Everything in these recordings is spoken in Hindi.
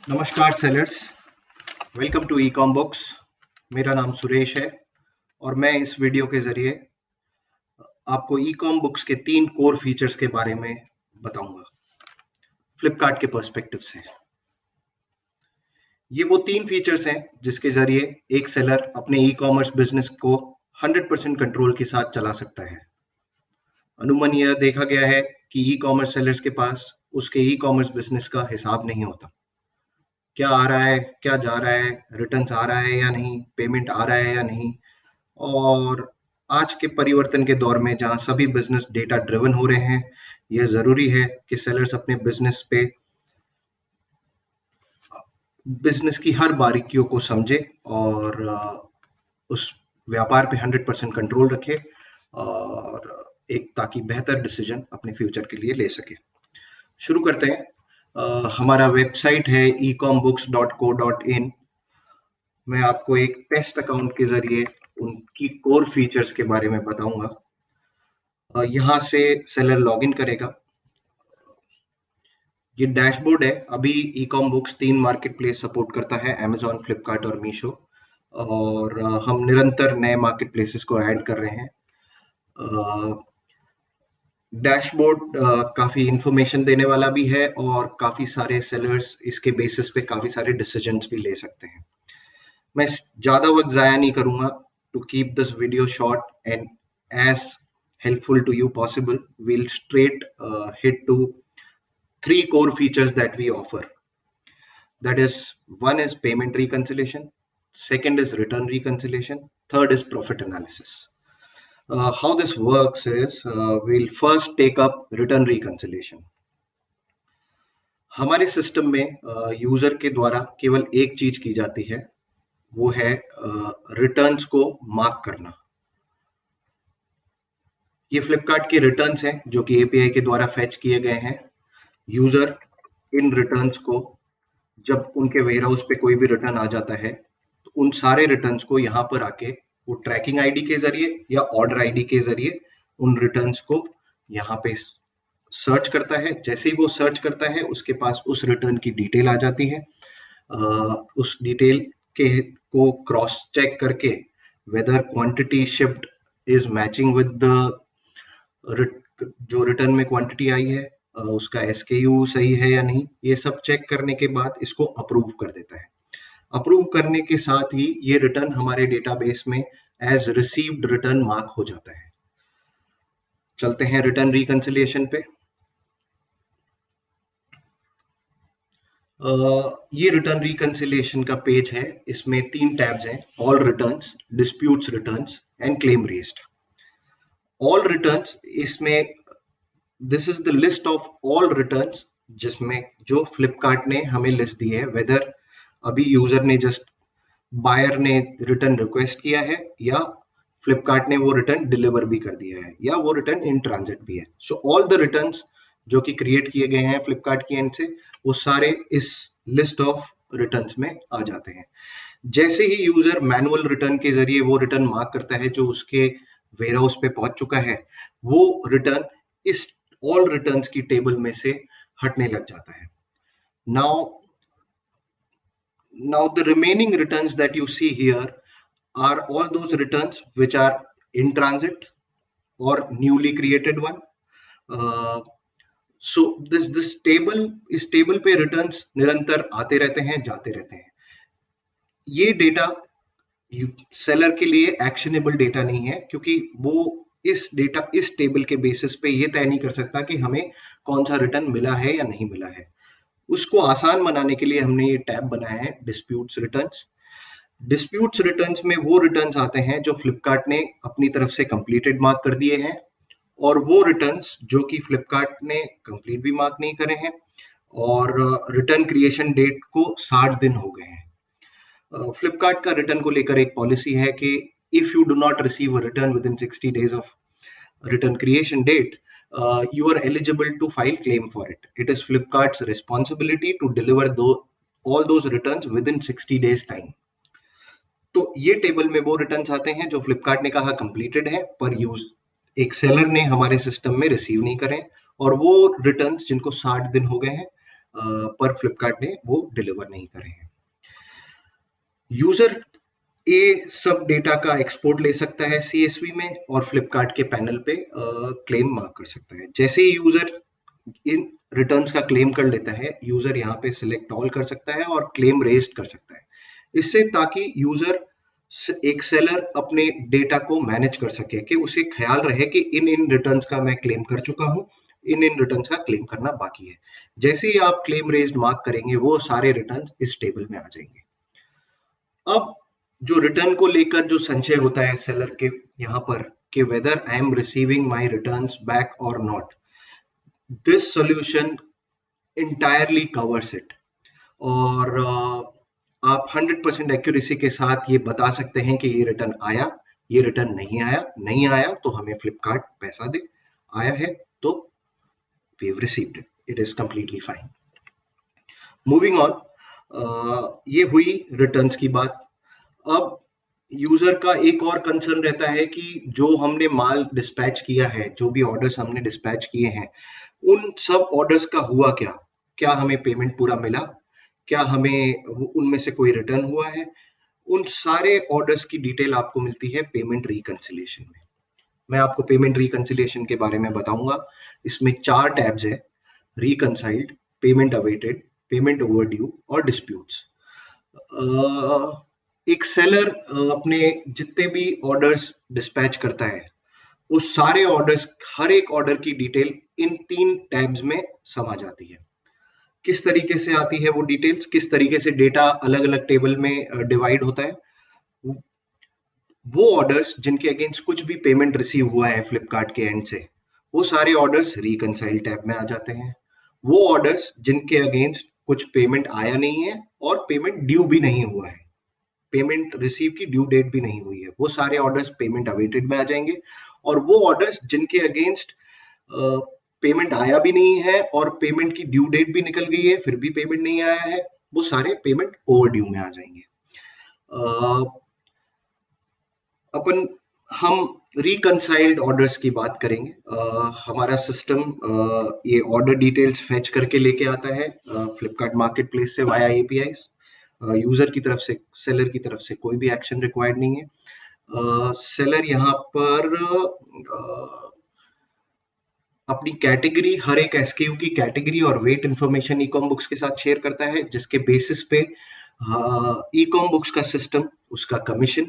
नमस्कार sellers, welcome to e-com books. मेरा नाम सुरेश है और मैं इस वीडियो के ज़रिए आपको ई-कॉम बुक्स के 3 कोर फीचर्स के बारे में बताऊंगा फ्लिपकार्ट के पर्सपेक्टिव से। ये वो 3 फीचर्स हैं जिसके ज़रिए एक सेलर अपने ई-कॉमर्स बिजनेस को 100% कंट्रोल के साथ चला सकता है। अमूमन यह देखा गया है कि ई-कॉमर्स सेलर्स के पास उसके ई-कॉमर्स बिजनेस का हिसाब नहीं होता। क्या आ रहा है, क्या जा रहा है, रिटर्न्स आ रहा है या नहीं, पेमेंट आ रहा है या नहीं। और आज के परिवर्तन के दौर में जहां सभी बिजनेस डेटा ड्रिवन हो रहे हैं, यह जरूरी है कि सेलर्स अपने बिजनेस की हर बारीकियों को समझे और उस व्यापार पे 100% कंट्रोल रखे और एक ताकि बेहतर डिसीजन अपने फ्यूचर के लिए ले सके। शुरू करते हैं। हमारा वेबसाइट है ecomBooks.co.in। मैं आपको एक टेस्ट अकाउंट के जरिए उनकी कोर फीचर्स के बारे में बताऊंगा। यहाँ से सेलर लॉगिन करेगा। ये डैशबोर्ड है। अभी e-com books 3 market place support करता है, अमेजॉन, फ्लिपकार्ट और मीशो। और हम निरंतर नए मार्केट प्लेसेस को ऐड कर रहे हैं। डैशबोर्ड काफी इंफॉर्मेशन देने वाला भी है और काफी सारे सेलर्स इसके बेसिस पे काफी सारे डिसीजंस भी ले सकते हैं। मैं ज्यादा वक्त जाया नहीं करूंगा। To keep this video short and as helpful to you possible, we'll straight hit to 3 core features that we offer. That is, one is payment reconciliation, second is return reconciliation, third is profit analysis. How this works is, we'll first take up return reconciliation. हमारे सिस्टम में यूजर के द्वारा केवल एक चीज की जाती है, वो है रिटर्न्स को मार्क करना। ये फ्लिपकार्ट के रिटर्न्स हैं जो कि एपीआई के द्वारा फेच किए गए हैं। यूजर इन रिटर्न्स को, जब उनके वेयरहाउस पे कोई भी रिटर्न आ जाता है, तो उन सारे रिटर्न्स को यहाँ पर आके वो ट्रैकिंग आईडी के जरिए या ऑर्डर आईडी के जरिए उन रिटर्न्स को यहाँ पे सर्च करता है। जैसे ही वो सर्च करता है, उसके पास उस रिटर्न की डिटेल आ जाती है। उस डिटेल के को क्रॉस चेक करके whether quantity shift is matching with the जो रिटर्न में क्वांटिटी आई है, उसका एसकेयू सही है या नहीं, ये सब चेक करने के बाद इसको अप्रूव कर देता है। अप्रूव करने के साथ ही ये रिटर्न हमारे डेटाबेस में एज रिसीव्ड रिटर्न मार्क हो जाता है। चलते हैं रिटर्न रिकंसिलिएशन पे। ये रिटर्न रिकंसिलिएशन का पेज है। इसमें 3 टैब्स हैं, all returns, disputes returns and claim raised. All returns, इसमें this is the list of all returns जिसमें जो फ्लिपकार्ट ने हमें लिस्ट दी है, वेदर अभी यूजर ने जस्ट बायर ने रिटर्न रिक्वेस्ट किया है या फ्लिपकार्ट ने वो रिटर्न डिलीवर भी कर दिया है या वो रिटर्न इन ट्रांजिट भी है। सो ऑल द रिटर्न्स जो कि क्रिएट किए गए हैं फ्लिपकार्ट की एंड से, वो सारे इस लिस्ट ऑफ रिटर्न्स में आ जाते हैं। जैसे ही यूजर मैनुअल रिटर्न के जरिए वो रिटर्न मार्क करता है जो उसके वेयरहाउस पे पहुंच चुका है, वो रिटर्न इस ऑल रिटर्न्स की टेबल में से हटने लग जाता है। Now the remaining returns that you see here are all those returns which are in transit or newly created one. So this table, इस टेबल पे रिटर्न्स निरंतर आते रहते हैं, जाते रहते हैं। ये डेटा सेलर के लिए एक्शनेबल डेटा नहीं है, क्योंकि वो इस टेबल के बेसिस पे ये तय नहीं कर सकता कि हमें कौन सा रिटर्न मिला है या नहीं मिला है। उसको आसान बनाने के लिए हमने ये टैब बनाया है, डिस्प्यूट्स रिटर्न्स। डिस्प्यूट्स रिटर्न्स में वो रिटर्न्स आते हैं जो फ्लिपकार्ट ने अपनी तरफ से कंप्लीटेड मार्क कर दिए हैं, और वो रिटर्न्स जो कि फ्लिपकार्ट ने कंप्लीट भी मार्क नहीं करे हैं और रिटर्न क्रिएशन डेट को 60 दिन हो गए हैं। फ्लिपकार्ट का रिटर्न को लेकर एक पॉलिसी है कि if you do not receive a return with in 60 days of return creation date, you are eligible to file claim for it. It is Flipkart's responsibility to deliver all those returns within 60 days time. तो ये टेबल में वो रिटर्न्स आते हैं जो फ्लिपकार्ट ने कहा कंप्लीटेड है, पर यूज एक सेलर ने हमारे सिस्टम में रिसीव नहीं करे, और वो रिटर्न्स जिनको 60 दिन हो गए हैं, पर फ्लिपकार्ट ने वो डिलीवर नहीं करे हैं। यूजर ये सब डेटा का एक्सपोर्ट ले सकता है CSV में और फ्लिपकार्ट के पैनल पे क्लेम मार्क कर सकता है। जैसे ही यूजर इन रिटर्न्स का क्लेम कर लेता है, यूजर यहाँ पे सिलेक्ट ऑल कर सकता है और क्लेम रेज कर सकता है। इससे ताकि यूजर एक सेलर अपने डेटा को मैनेज कर सके, कि उसे ख्याल रहे कि इन इन रिटर्न्स का मैं क्लेम कर चुका हूँ, इन इन रिटर्न्स का क्लेम करना बाकी है। जैसे ही आप क्लेम रेज मार्क करेंगे, वो सारे रिटर्न्स इस टेबल में आ जाएंगे। अब जो रिटर्न को लेकर जो संशय होता है सेलर के यहाँ पर, कि whether I am receiving my returns back और not, this solution entirely covers it. और आप 100% एक्यूरेसी के साथ ये बता सकते हैं कि ये रिटर्न आया, ये रिटर्न नहीं आया। नहीं आया तो हमें फ्लिपकार्ट पैसा दे, आया है तो we have received it, it is completely fine. Moving on, ये हुई रिटर्न्स की बात। अब यूजर का एक और कंसर्न रहता है कि जो हमने माल डिस्पैच किया है, जो भी ऑर्डर्स हमने डिस्पैच किए हैं, उन सब ऑर्डर्स का हुआ क्या? क्या हमें पेमेंट पूरा मिला? क्या हमें उनमें से कोई रिटर्न हुआ है? उन सारे ऑर्डर्स की डिटेल आपको मिलती है पेमेंट रिकंसिलिएशन में। मैं आपको पेमेंट रिकंसिलिएशन के बारे में बताऊंगा। इसमें 4 टैब्स है: रिकंसाइल्ड, पेमेंट अवेटेड, पेमेंट ओवरड्यू और डिस्प्यूट्स। एक सेलर अपने जितने भी ऑर्डर्स डिस्पैच करता है, उस सारे ऑर्डर्स, हर एक ऑर्डर की डिटेल इन 3 टैब्स में समा जाती है। किस तरीके से आती है वो डिटेल्स, किस तरीके से डेटा अलग अलग टेबल में डिवाइड होता है? वो ऑर्डर्स जिनके अगेंस्ट कुछ भी पेमेंट रिसीव हुआ है फ्लिपकार्ट के एंड से, वो सारे ऑर्डर्स रिकंसाइल टैब में आ जाते हैं। वो ऑर्डर्स जिनके अगेंस्ट कुछ पेमेंट आया नहीं है और पेमेंट ड्यू भी नहीं हुआ है, पेमेंट रिसीव की ड्यू डेट भी नहीं हुई है, वो सारे ऑर्डर्स पेमेंट अवेटेड में आ जाएंगे। और वो ऑर्डर्स जिनके अगेंस्ट पेमेंट आया भी नहीं है और पेमेंट की ड्यू डेट भी निकल गई है, फिर भी पेमेंट नहीं आया है, वो सारे पेमेंट ओवरड्यू में आ जाएंगे। अपन हम रिकंसाइल्ड ऑर्डर्स की बात करेंगे। हमारा सिस्टम ये ऑर्डर डिटेल्स फेच करके लेके आता है फ्लिपकार्ट मार्केट प्लेस से वाया APIs। यूजर की तरफ से, सेलर की तरफ से कोई भी एक्शन रिक्वायर्ड नहीं है। सेलर यहाँ पर अपनी कैटेगरी, हर एक SKU की कैटेगरी और वेट इंफॉर्मेशन ईकॉम बुक्स के साथ शेयर करता है, जिसके बेसिस पे ईकॉम बुक्स का सिस्टम उसका कमीशन,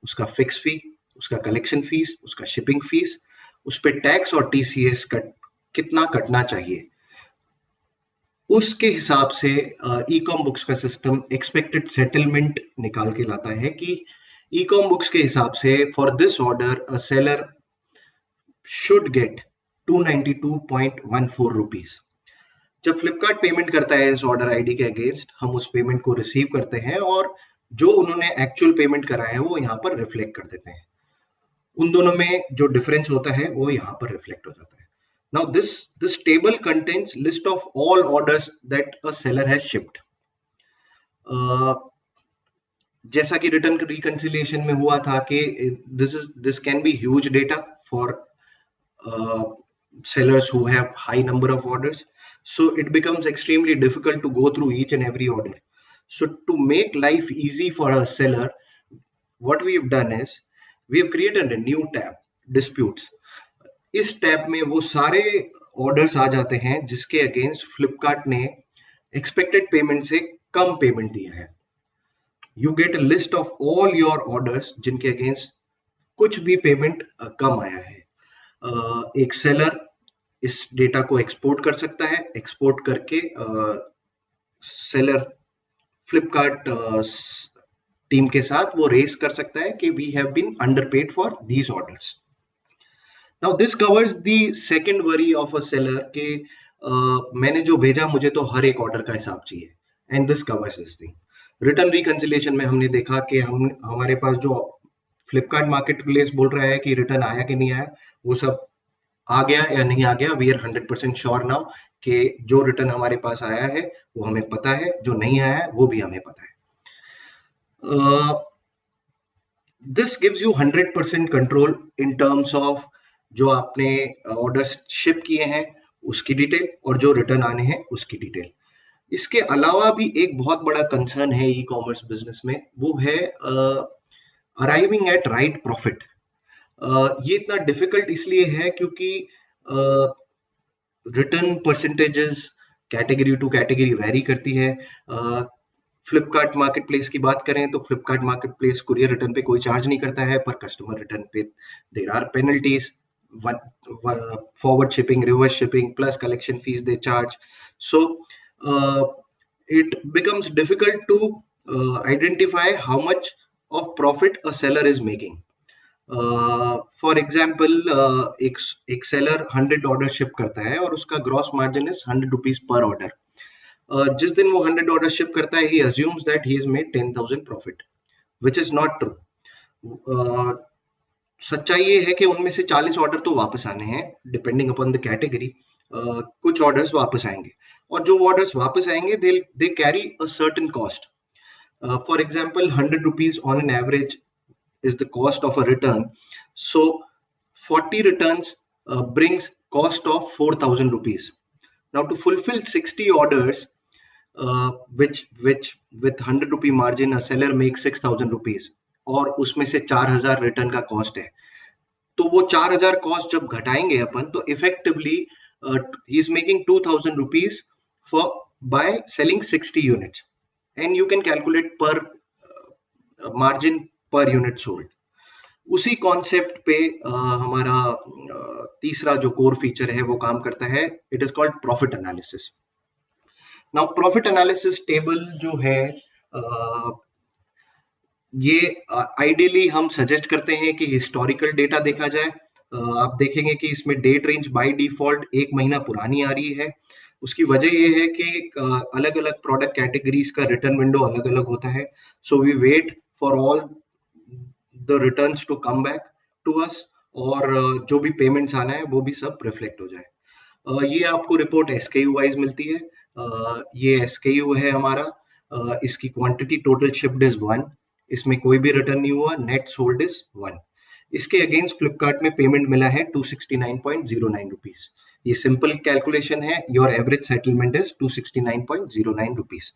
उसका फिक्स फी, उसका कलेक्शन फीस, उसका शिपिंग फीस, उस पे टैक्स और TCS कितना कटना चाहिए, उसके हिसाब से ईकॉम बुक्स का सिस्टम एक्सपेक्टेड सेटलमेंट निकाल के लाता है कि ईकॉम बुक्स के हिसाब से for this order a seller should get 292.14 rupees. जब फ्लिपकार्ट पेमेंट करता है इस ऑर्डर आईडी के अगेंस्ट, हम उस पेमेंट को रिसीव करते हैं और जो उन्होंने एक्चुअल पेमेंट करा है वो यहाँ पर रिफ्लेक्ट कर देते हैं। उन दोनों में जो डिफरेंस होता है वो यहाँ पर रिफ्लेक्ट हो जाता है। Now this table contains list of all orders that a seller has shipped. जैसा कि रिटर्न रिकंसिलिएशन में हुआ था कि this can be huge data for sellers who have high number of orders, so it becomes extremely difficult to go through each and every order. So to make life easy for a seller, what we have done is we have created a new tab, disputes. इस टैब में वो सारे ऑर्डर्स आ जाते हैं जिसके अगेंस्ट फ्लिपकार्ट ने एक्सपेक्टेड पेमेंट से कम पेमेंट दिया है। You get a list of all your orders जिनके अगेंस्ट कुछ भी पेमेंट कम आया है। एक सेलर इस डेटा को एक्सपोर्ट कर सकता है, एक्सपोर्ट करके सेलर फ्लिपकार्ट टीम के साथ वो रेस कर सकता है कि we have been underpaid for these orders. Now this covers the second worry of a seller के मैंने जो भेजा मुझे तो हर एक ऑर्डर का हिसाब चाहिए, and this covers this thing. Return reconciliation में हमने देखा कि हमारे पास जो फ्लिपकार्ट मार्केट प्लेस बोल रहा है कि रिटर्न आया कि नहीं आया, वो सब आ गया या नहीं आ गया। वी आर 100% श्योर नाउ कि जो रिटर्न हमारे पास आया है वो हमें पता है, जो नहीं आया है वो भी हमें पता है। This gives you 100% control in terms of जो आपने ऑर्डर शिप किए हैं उसकी डिटेल और जो रिटर्न आने हैं उसकी डिटेल। इसके अलावा भी एक बहुत बड़ा कंसर्न है ई कॉमर्स बिजनेस में, वो है अराइविंग एट राइट प्रॉफिट। ये इतना डिफिकल्ट इसलिए है क्योंकि return percentages category to category vary करती है। फ्लिपकार्ट मार्केट प्लेस की बात करें तो Flipkart market place courier return पे कोई चार्ज नहीं करता है, पर कस्टमर रिटर्न पे there are penalties, forward shipping, reverse shipping plus collection fees they charge. So it becomes difficult to identify how much of profit a seller is making. For example एक सेलर 100 ऑर्डर शिप करता है और उसका ग्रॉस मार्जिन इज 100 रुपीज पर ऑर्डर। जिस दिन वो 100 ऑर्डर शिप करता है he assumes that he is made 10,000 profit, which is not true. सच्चाई ये है कि उनमें से 40 ऑर्डर तो वापस आने हैं, डिपेंडिंग अपॉन द कैटेगरी। कुछ ऑर्डर्स वापस आएंगे, और जो ऑर्डर्स वापस आएंगे they carry a certain cost. For example 100 rupees on an average is the cost of a return. So 40 returns brings cost of 4,000 rupees. Now to fulfill 60 orders, which with 100 rupee margin a seller makes 6,000 rupees, और उसमें से 4,000 रिटर्न का कॉस्ट है, तो वो 4,000 कॉस्ट जब घटाएंगे अपन तो effectively he is making 2,000 rupees for by selling 60 units, and you can calculate पर मार्जिन पर यूनिट सोल्ड। उसी कॉन्सेप्ट पे हमारा तीसरा जो कोर फीचर है वो काम करता है, it is called profit analysis. Now profit analysis table जो है, ये आइडियली हम सजेस्ट करते हैं कि हिस्टोरिकल डेटा देखा जाए। आप देखेंगे कि इसमें डेट रेंज बाय डिफॉल्ट एक महीना पुरानी आ रही है। उसकी वजह ये है कि अलग अलग प्रोडक्ट कैटेगरीज का रिटर्न विंडो अलग अलग होता है, so we wait for all the returns to come back to us, और जो भी पेमेंट्स आना है वो भी सब रिफ्लेक्ट हो जाए। ये आपको रिपोर्ट एसकेयू वाइज मिलती है। ये एसकेयू है हमारा। इसकी क्वांटिटी टोटल शिप्ड इज 1, इसमें कोई भी रिटर्न नहीं हुआ, नेट सोल्ड इज 1। इसके अगेंस्ट फ्लिपकार्ट में पेमेंट मिला है 269.09 रुपीज। ये सिंपल कैलकुलेशन है, your average settlement is 269.09 rupees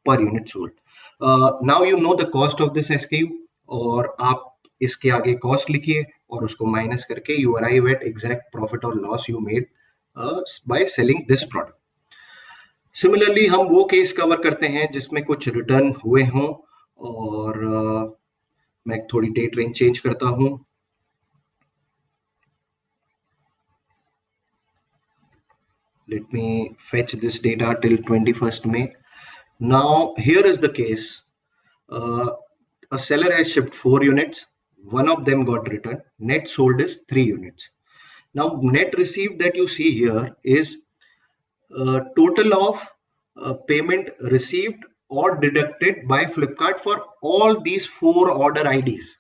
per unit sold. Now you know the cost of this SKU, और आप इसके आगे कॉस्ट लिखिए और उसको माइनस करके you arrive at exact profit और loss you made by selling this product. Similarly हम वो केस कवर करते हैं जिसमें कुछ रिटर्न हुए हों, और मैं थोड़ी डेट रेंज चेंज करता हूं। Let me fetch this data till 21st May. Now here is the case. Uh, a seller has shipped 4 units, one of them got returned, net sold is 3 units. Now net received that you see here is total of payment received or deducted by Flipkart for all these 4 order IDs,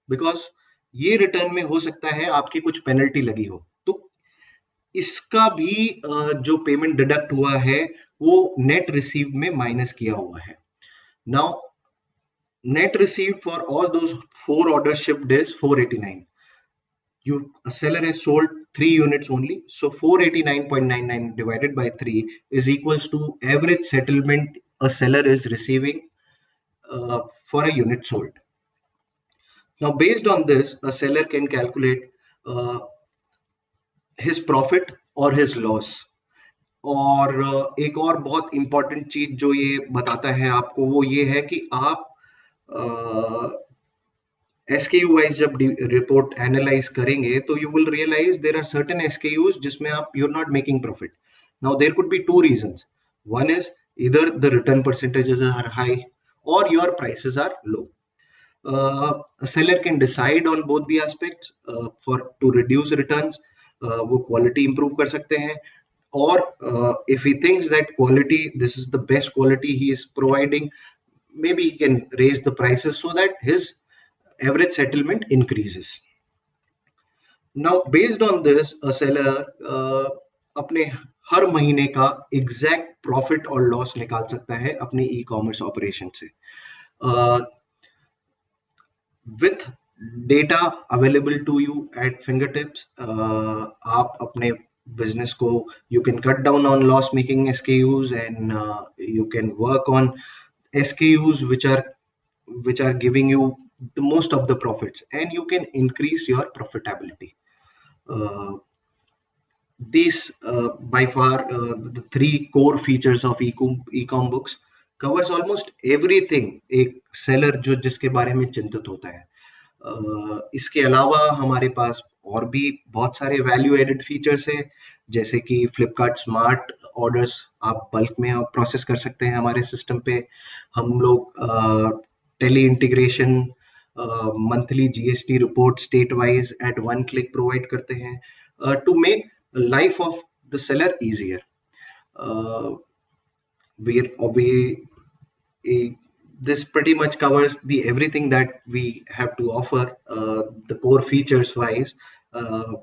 because ये रिटर्न में हो सकता है आपकी कुछ पेनल्टी लगी हो, तो इसका भी जो पेमेंट डिडक्ट हुआ है वो नेट रिसीव में माइनस किया हुआ है। Now net receive for all those 4 order shipped is 489। A seller has sold 3 units only, so 489.99 divided by 3 is equals to average settlement a seller is receiving for a unit sold. Now based on this a seller can calculate his profit or his loss. और एक और बहुत इंपॉर्टेंट चीज जो ये बताता है आपको वो ये है कि आप SKU वाइज जब रिपोर्ट एनालाइज करेंगे तो you will realize there are certain SKUs जिसमें आप you are not making profit. Now there could be two reasons, one is either the return percentages are high or your prices are low. A seller can decide on both the aspects for to reduce returns, वो quality improve कर सकते हैं, or if he thinks that quality, this is the best quality he is providing, maybe he can raise the prices so that his average settlement increases. Now based on this a seller अपने हर महीने का एग्जैक्ट प्रॉफिट और लॉस निकाल सकता है अपने ई कॉमर्स ऑपरेशन से। With data available to you at fingertips, आप अपने business को, you can cut down on loss making SKUs, and you can work on SKUs which are giving you the most of the profits, and you can increase your profitability. uh, these by far the three core features of e-com books covers almost everything एक seller जो जिसके बारे में चिंतित होता है. इसके अलावा हमारे पास और भी बहुत सारे वैल्यू एडेड फीचर्स है, जैसे कि फ्लिपकार्ट स्मार्ट ऑर्डर्स आप बल्क में प्रोसेस कर सकते हैं हमारे सिस्टम पे. हम लोग Tally integration, monthly GST report state wise at one click provide करते हैं to make life of the seller easier. we this pretty much covers the everything that we have to offer. The core features wise,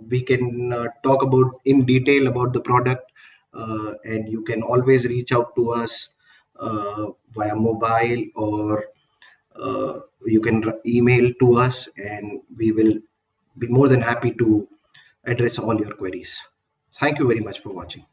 we can talk about in detail about the product, and you can always reach out to us via mobile, or you can email to us, and we will be more than happy to address all your queries. Thank you very much for watching.